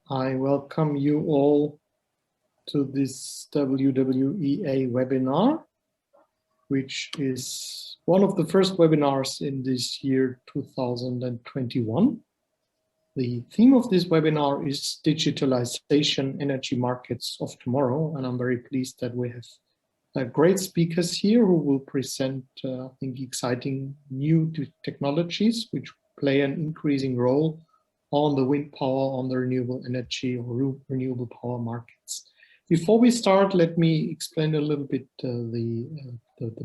I welcome you all to this WWEA webinar, which is one of the first webinars in this year 2021. The theme of this webinar is digitalization energy markets of tomorrow, and I'm very pleased that we have great speakers here who will present, I think, exciting new technologies which play an increasing role on the wind power, on the renewable energy or renewable power markets. Before we start, let me explain a little bit the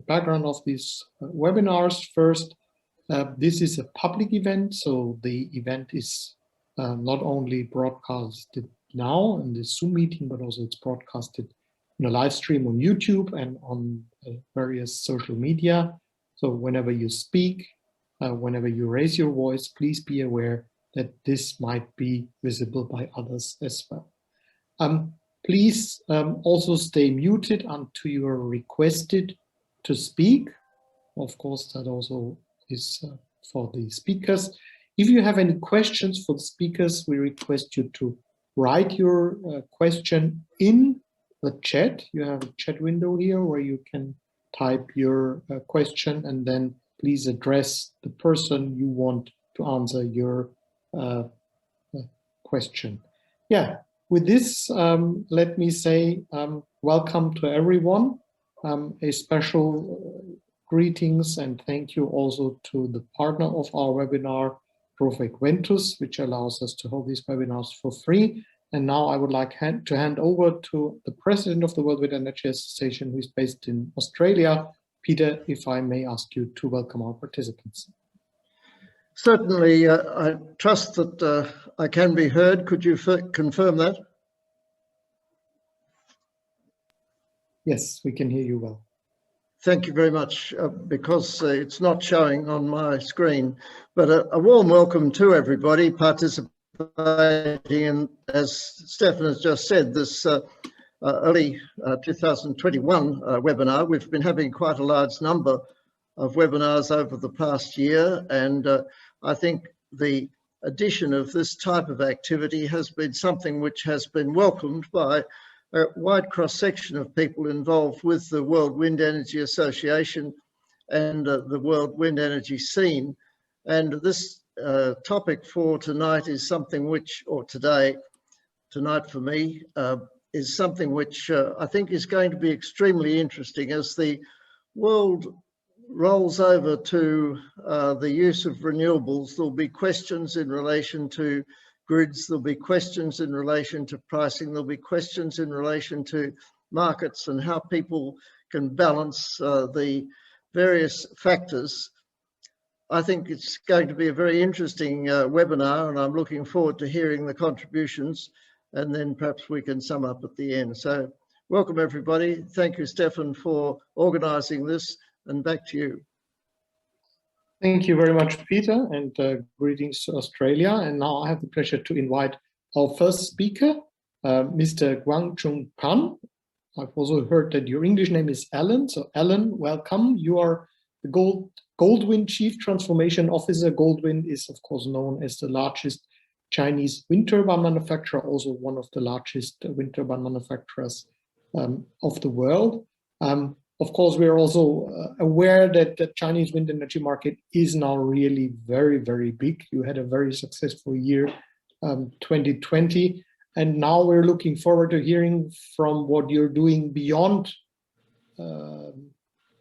background of these webinars. First, this is a public event, so the event is not only broadcasted now in this Zoom meeting, but also it's broadcasted in a live stream on YouTube and on various social media. So whenever you speak, whenever you raise your voice, please be aware that this might be visible by others as well. Please also stay muted until you are requested to speak. Of course, that also is for the speakers. If you have any questions for the speakers, we request you to write your question in the chat. You have a chat window here where you can type your question, and then please address the person you want to answer your question. Yeah, with this, let me say welcome to everyone. A special greetings and thank you also to the partner of our webinar, Ventus, which allows us to hold these webinars for free. And now I would like to hand over to the president of the World Wind Energy Association, who is based in Australia. Peter, if I may ask you to welcome our participants. Certainly, I trust that I can be heard. Could you confirm that? Yes, we can hear you well. Thank you very much, because it's not showing on my screen, but a warm welcome to everybody participating in, as Stefan has just said, this early 2021 webinar. We've been having quite a large number of webinars over the past year, and I think the addition of this type of activity has been something which has been welcomed by a wide cross-section of people involved with the World Wind Energy Association and the world wind energy scene. And this topic for tonight is something which, or tonight for me, is something which I think is going to be extremely interesting as the world rolls over to the use of renewables. There'll be questions in relation to grids, there'll be questions in relation to pricing, there'll be questions in relation to markets and how people can balance the various factors. I think it's going to be a very interesting webinar, and I'm looking forward to hearing the contributions, and then perhaps we can sum up at the end. So welcome everybody. Thank you, Stefan, for organising this, and back to you. Thank you very much, Peter, and greetings to Australia. And now I have the pleasure to invite our first speaker, Mr. Guangchong Pan. I've also heard that your English name is Alan. So Alan, welcome. You are the Goldwind Chief Transformation Officer. Goldwind is, of course, known as the largest Chinese wind turbine manufacturer, also one of the largest wind turbine manufacturers of the world. Of course, we are also aware that the Chinese wind energy market is now really very, very big. You had a very successful year, 2020, and now we're looking forward to hearing from what you're doing beyond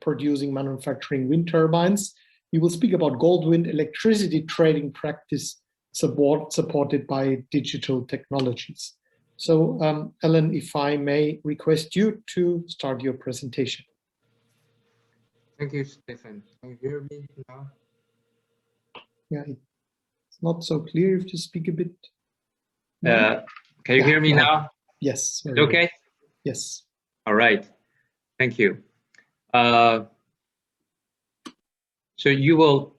producing, manufacturing wind turbines. You will speak about Goldwind electricity trading practice supported by digital technologies. So, Ellen, if I may request you to start your presentation. Thank you, Stefan. Can you hear me now? Yeah, it's not so clear if you speak a bit. Can you hear me now? Yes. Okay? Good. Yes. All right. Thank you. So you will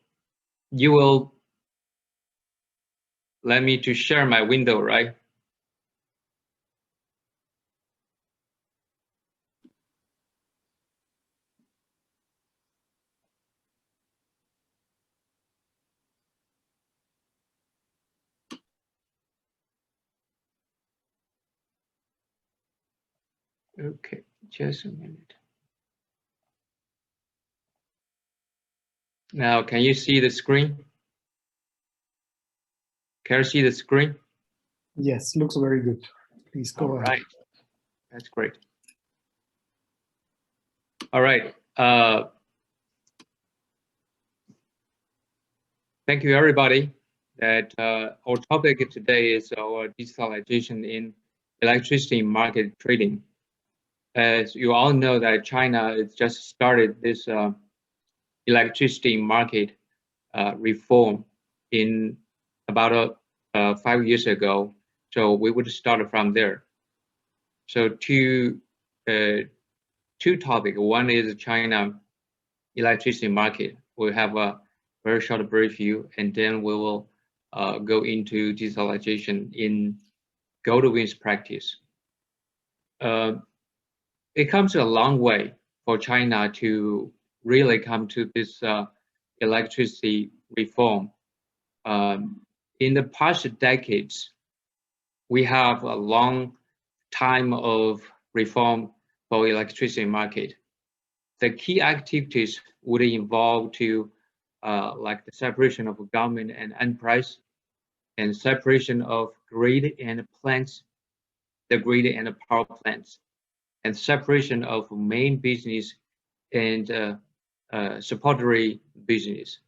let me to share my window, right? Okay, just a minute. Now, can you see the screen? Can you see the screen? Yes, looks very good. Please go All ahead. right, that's great. All right. Thank you, everybody. That our topic today is our digitalization in electricity market trading. As you all know, that China has just started this electricity market reform in about 5 years ago. So we would start from there. So two topics. One is China electricity market. We'll have a very short brief view, and then we will go into digitalization in Goldwind's practice. It comes a long way for China to really come to this electricity reform. In the past decades, we have a long time of reform for electricity market. The key activities would involve to like the separation of government and enterprise, and separation of grid and plants, the grid and the power plants, and separation of main business and supportory business.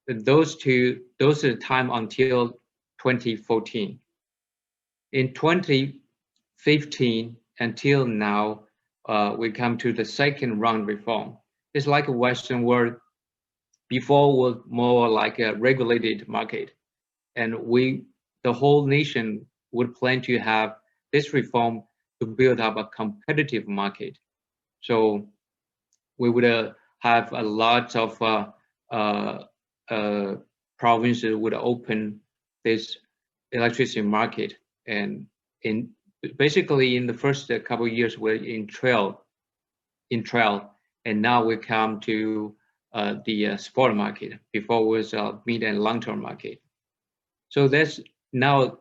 Those are the time until 2014. In 2015 until now, we come to the second round reform. It's like a Western world. Before was more like a regulated market, and the whole nation would plan to have this reform to build up a competitive market. So we would have a lot of provinces would open this electricity market, and basically in the first couple of years we're in trial, and now we come to the spot market. Before was mid and long-term market. So that's now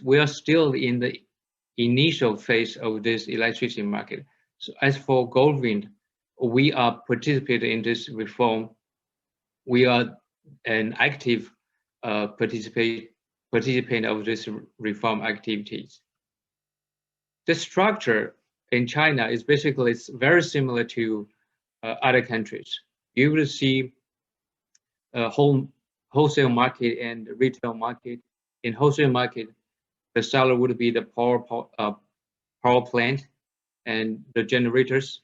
we are still in the initial phase of this electricity market. So as for Goldwind, we are participating in this reform. We are an active participant of this reform activities. The structure in China is basically it's very similar to other countries. You will see a wholesale market and retail market. In wholesale market, the seller would be the power plant and the generators.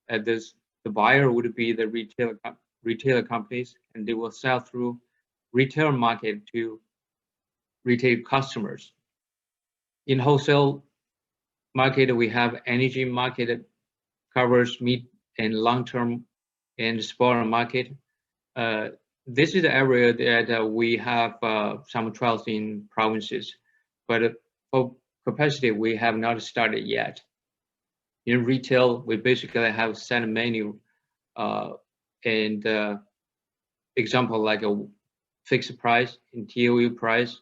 The buyer would be the retailer companies, and they will sell through retail market to retail customers. In wholesale market, we have energy market covers mid and long-term and spot market. This is the area that we have some trials in provinces, but for capacity, we have not started yet. In retail, we basically have set menu and example like a fixed price in TOU price.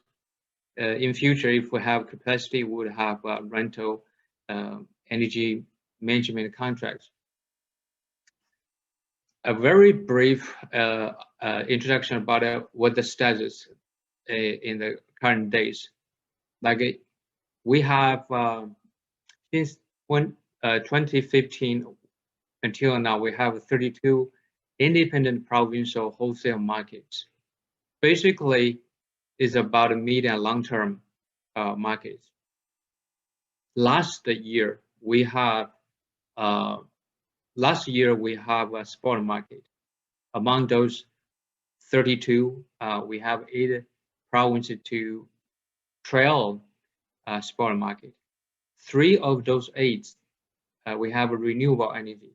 In future, if we have capacity, we would have rental energy management contracts. A very brief introduction about what the status in the current days. Like we have since 2015 until now, we have 32 independent provincial wholesale markets. Basically, it's about a mid and long-term markets. Last year we have a spot market. Among those 32, we have 8 provinces to trial spot market. 3 of those 8, we have a renewable energy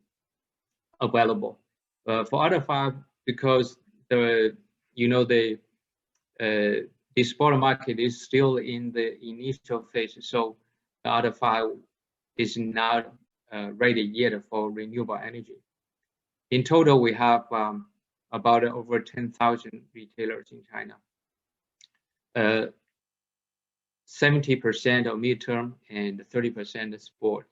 available. For other 5, because the spot market is still in the initial phase, so the other 5 is not ready yet for renewable energy. In total, we have about over 10,000 retailers in China. 70% of midterm and 30% sport.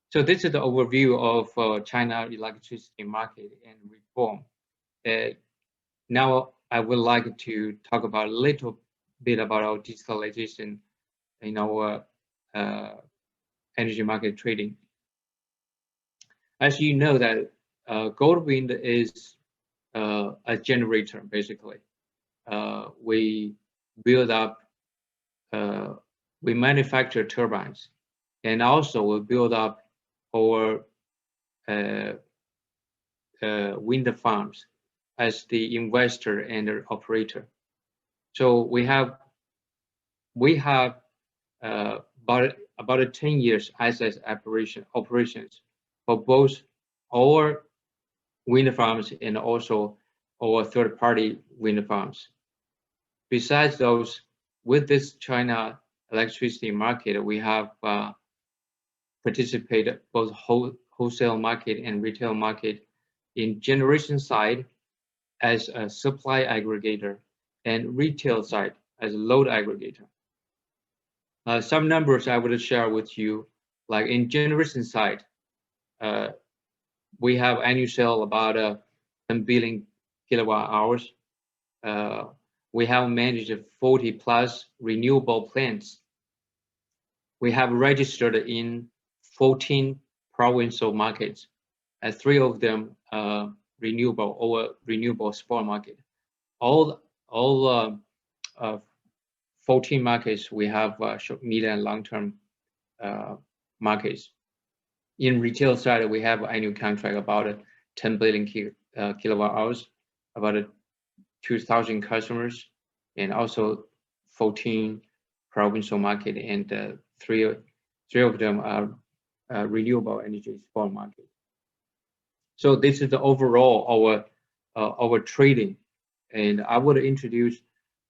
So this is the overview of China electricity market and reform. Now I would like to talk about a little bit about our digitalization in our energy market trading. As you know that Goldwind is a generator, basically. We build up, we manufacture turbines, and also we build up our wind farms as the investor and the operator. So we have about 10 years as operations for both our wind farms and also our third-party wind farms. Besides those, with this China electricity market, we have participated both wholesale market and retail market in generation side as a supply aggregator and retail side as a load aggregator. Some numbers I would share with you, like in generation side, we have annual sale about 10 billion kilowatt hours. We have managed 40 plus renewable plants. We have registered in 14 provincial markets, and 3 of them renewable or renewable spot market. All 14 markets we have short, medium, and long-term markets. In retail side, we have annual contract about 10 billion kilowatt hours, about 2,000 customers, and also 14 provincial market, and three of them are renewable energy spot market. So this is the overall our trading, and I would introduce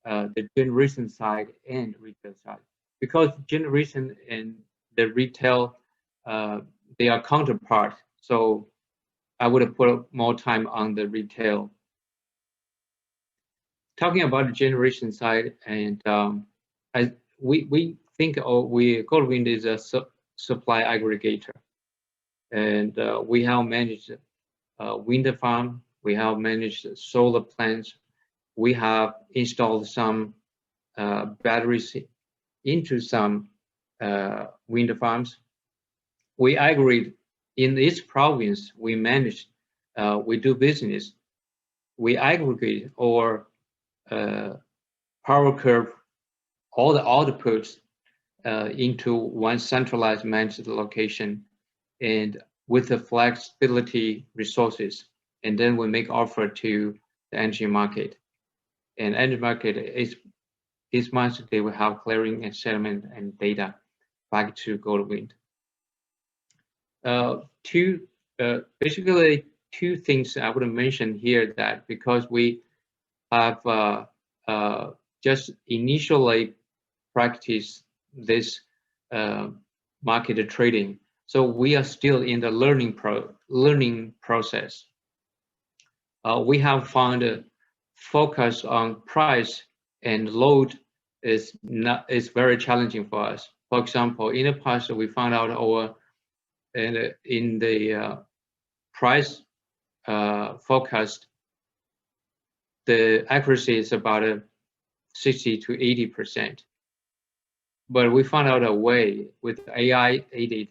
the generation side and retail side, because generation and the retail they are counterpart. So I would put more time on the retail. Talking about the generation side, and we think Goldwind is a supply aggregator, and we have managed wind farm, we have managed solar plants, we have installed some batteries into some wind farms. We aggregate in each province. We manage, we do business. We aggregate our power curve, all the outputs into one centralized managed location, and with the flexibility resources, and then we make offer to the energy market. And energy market is months they will have clearing and settlement and data back to Goldwind. Basically two things I would mention here, that because we have just initially practiced this market trading, so we are still in the learning process. We have found a focus on price and load is very challenging for us. For example, in the past we found out in the price forecast, the accuracy is about 60 to 80%. But we found out a way with AI aided,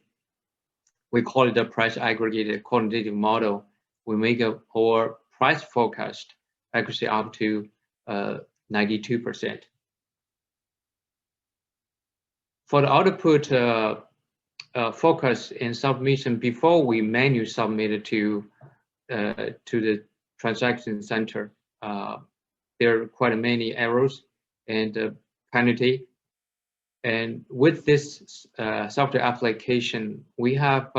we call it the price aggregated quantitative model. We make our price forecast accuracy up to 92%. For the output focus and submission, before we manually submit it to the transaction center, there are quite many errors and penalty. And with this software application, we have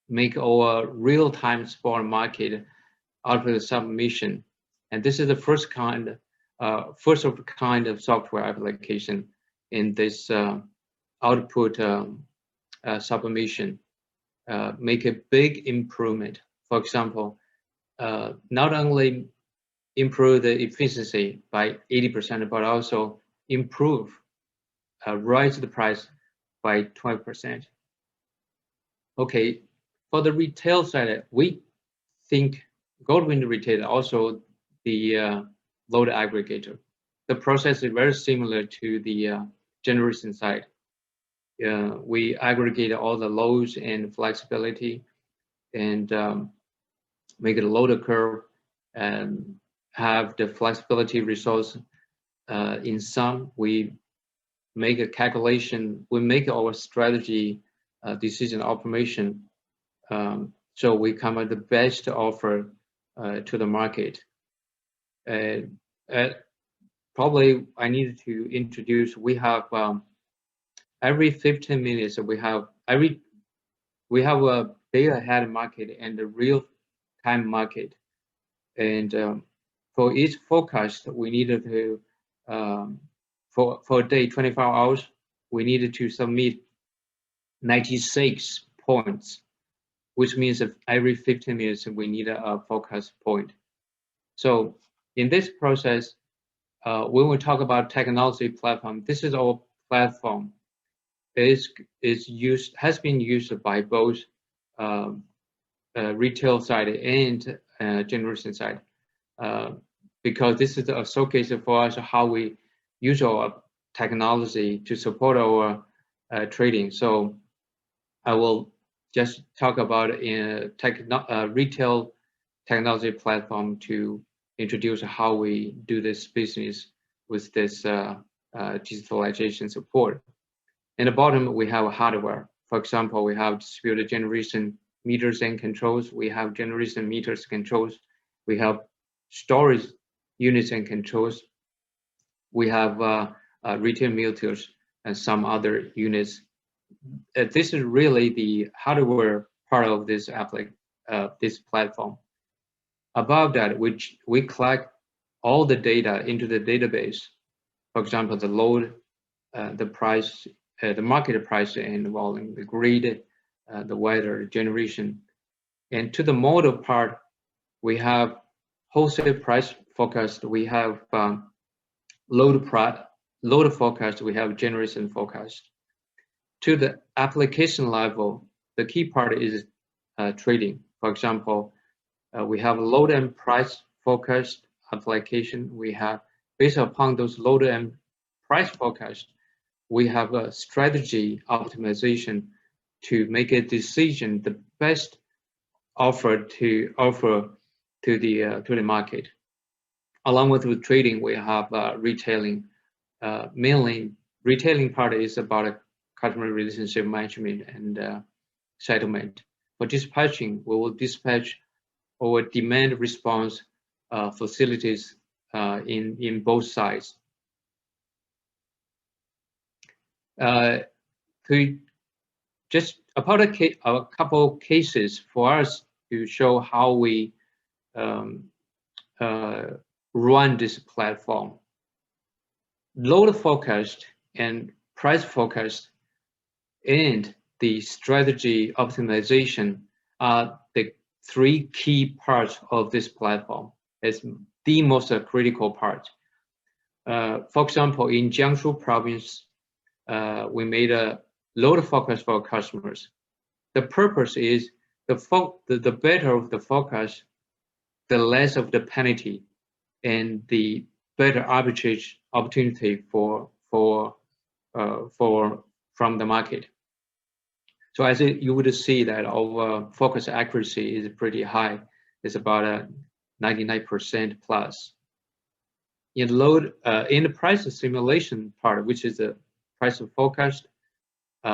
make our real-time spot market output submission, and this is the first of a kind of software application in this output submission. Make a big improvement. For example, not only improve the efficiency by 80%, but also improve, raise the price by 12%. Okay, for the retail side, we think Goldwind retail also the load aggregator. The process is very similar to the generation side. We aggregate all the loads and flexibility and make a loader curve and have the flexibility resource in sum. We make a calculation, we make our strategy decision automation. So we come with the best offer to the market. Probably I needed to introduce, we have every 15 minutes, we have a day ahead market and a real time market. And for each forecast, we needed to, for a day, 24 hours, we needed to submit 96 points, which means that every 15 minutes, we need a forecast point. So in this process, when we talk about technology platform, this is our platform. Has been used by both retail side and generation side, because this is a showcase for us how we use our technology to support our trading. So I will just talk about retail technology platform to introduce how we do this business with this digitalization support. In the bottom, we have hardware. For example, we have distributed generation meters and controls. We have generation meters controls. We have storage units and controls. We have retail meters and some other units. This is really the hardware part of this this platform. Above that, which we collect all the data into the database. For example, the load, the price, the market price and volume, the grid, the weather, generation. And to the model part, we have wholesale price forecast, we have load forecast, we have generation forecast. To the application level, the key part is trading. For example, we have load and price forecast application. We have, based upon those load and price forecast, we have a strategy optimization to make a decision, the best offer to the market. Along with trading, we have retailing. Mainly, retailing part is about customer relationship management and settlement. For dispatching, we will dispatch our demand response facilities in both sides. Just about a couple cases for us to show how we run this platform. Load forecast and price forecast and the strategy optimization are the three key parts of this platform. It's the most critical part. For example, in Jiangsu province, we made a load forecast for our customers. The purpose is the better of the forecast, the less of the penalty, and the better arbitrage opportunity from the market. So as you would see that our focus accuracy is pretty high. It's about 99% plus. In the price simulation part, which is the price of forecast,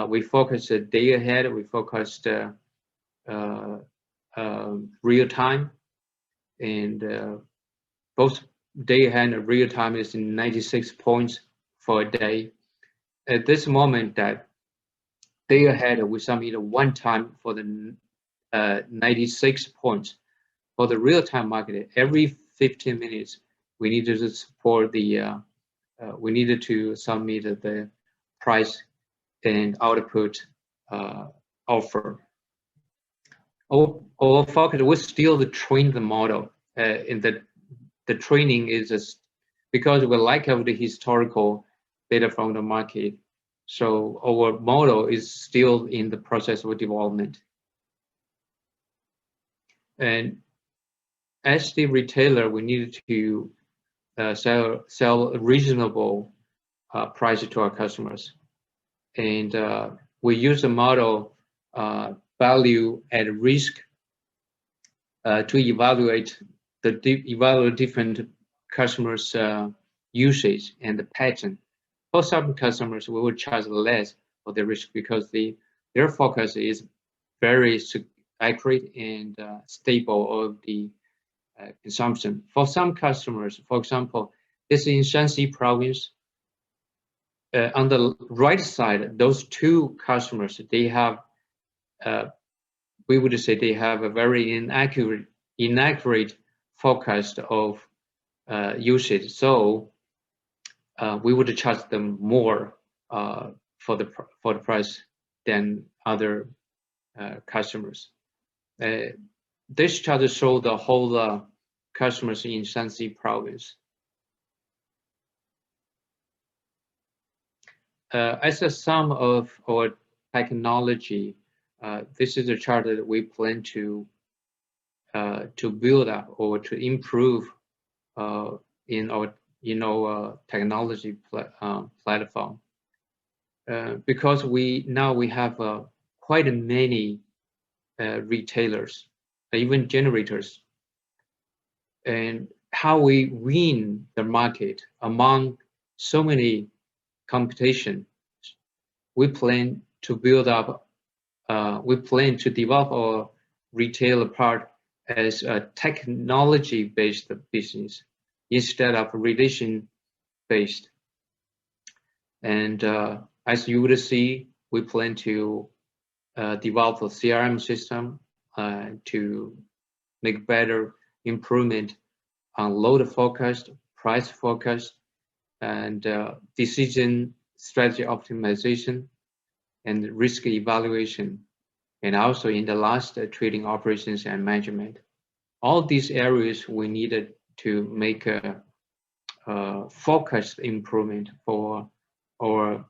we focus a day ahead. We focused real time, and both day ahead and real time is 96 points for a day. At this moment, that day ahead, we submit one time for the 96 points. For the real time market, every 15 minutes, we needed to support the we needed to submit the price and output offer. Our focus was still to train the model. In the training is just because we like the historical data from the market. So our model is still in the process of development. And as the retailer, we need to sell a reasonable price to our customers. And we use a model value at risk to evaluate different customers' usage and the pattern. For some customers, we will charge less for the risk because their focus is very accurate and stable of the consumption. For some customers, for example, this in Shanxi province, on the right side, those two customers, they have, we would say they have a very inaccurate forecast of usage. So we would charge them more for the price than other customers. This chart shows the whole customers in Shanxi province. As a sum of our technology, this is a chart that we plan to build up or to improve in our technology platform. Because now we have quite many retailers, even generators, and how we win the market among so many competition. We plan to build up, we plan to develop our retail part as a technology-based business instead of relation-based. And as you would see, we plan to develop a CRM system to make better improvement on load forecast, price forecast, and decision strategy optimization and risk evaluation, and also in the last trading operations and management. All these areas we needed to make a focused improvement for our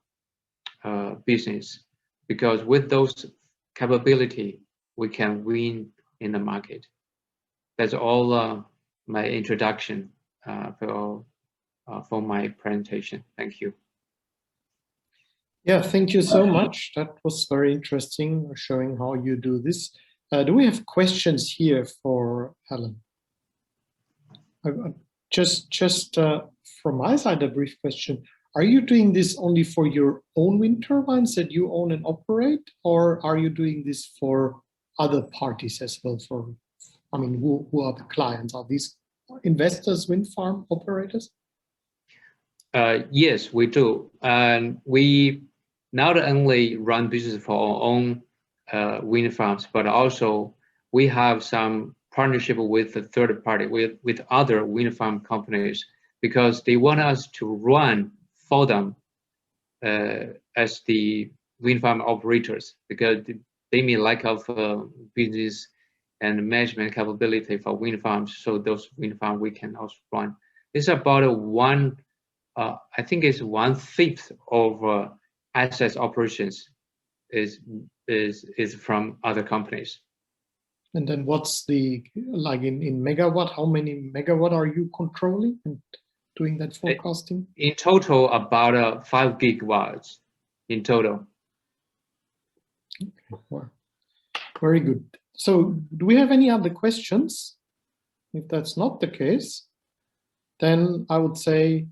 business, because with those capability, we can win in the market. That's all my introduction for my presentation. Thank you. Yeah, thank you so much. That was very interesting, showing how you do this. Do we have questions here for Helen? Just from my side, a brief question. Are you doing this only for your own wind turbines that you own and operate, or are you doing this for other parties as well? I mean, who are the clients? Are these investors, wind farm operators? Yes, we do. And we not only run business for our own wind farms, but also we have some partnership with the third party, with other wind farm companies, because they want us to run for them as the wind farm operators, because they may lack of business and management capability for wind farms. So those wind farms we can also run. It's about I think it's 1/5 of assets operations is from other companies. And then what's the, like in megawatt, how many megawatt are you controlling and doing that forecasting? In total, about 5 gigawatts in total. Okay, well, very good. So do we have any other questions? If that's not the case, then I would say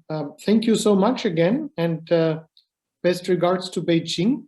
thank you so much again, and best regards to Beijing.